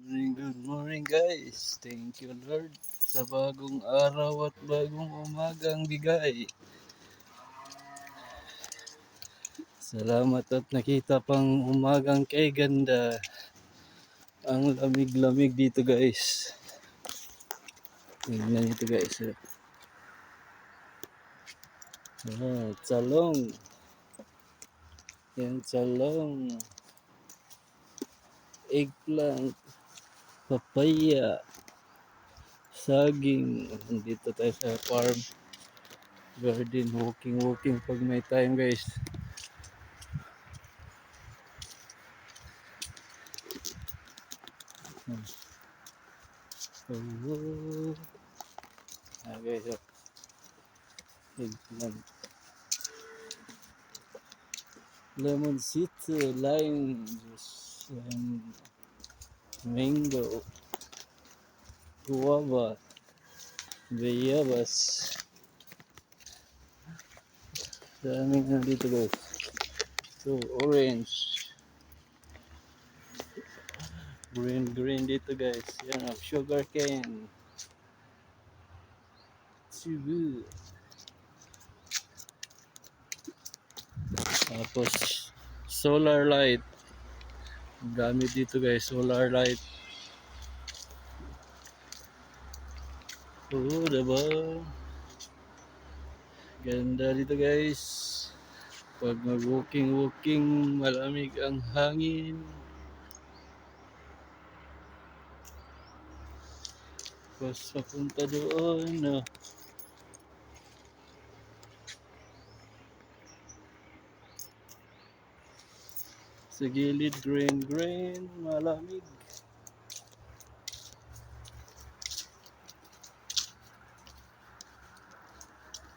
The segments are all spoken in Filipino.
Good morning guys. Thank you Lord sa bagong araw at bagong umagang bigay. Salamat at nakita pang umagang kay ganda. Ang lamig-lamig dito guys. Tingnan nito guys. Talong. Yan talong. Eggplant. Papaya. Saging. Dito tayo sa farm. Garden. Walking pag may time guys. Oh. Okay, so eggplant. Lemon city, lime juice, and mango, guava, bayabas. Daming na dito guys. So, orange. Green dito guys. Yan ang sugar cane. Cebu. Tapos, solar light. Gamit dito guys, solar light. Oo, diba? Ganda dito guys. Pag mag-walking, malamig ang hangin. Tapos papunta doon, no? Sa gilid, green, malamig.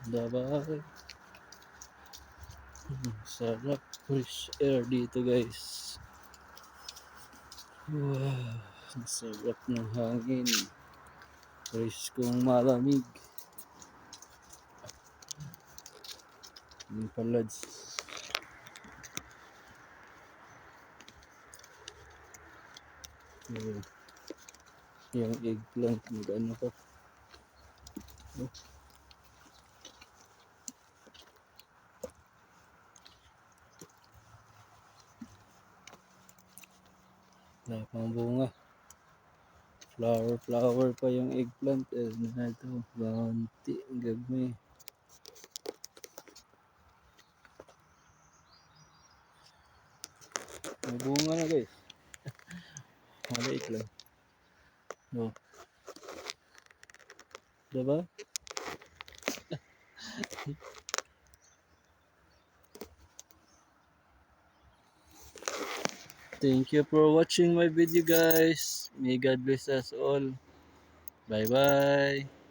Diba? Sarap, fresh air dito guys. Wow, ang sarap ng hangin. Fresh kung malamig. Yung palads. Yung eggplant, mag-ano ka. Oh. Wala pang bunga. Flower pa yung eggplant. Na ito, ganti, gagmay. May bunga na guys. Maliit lang. No. Diba? Thank you for watching my video guys. May God bless us all. Bye bye.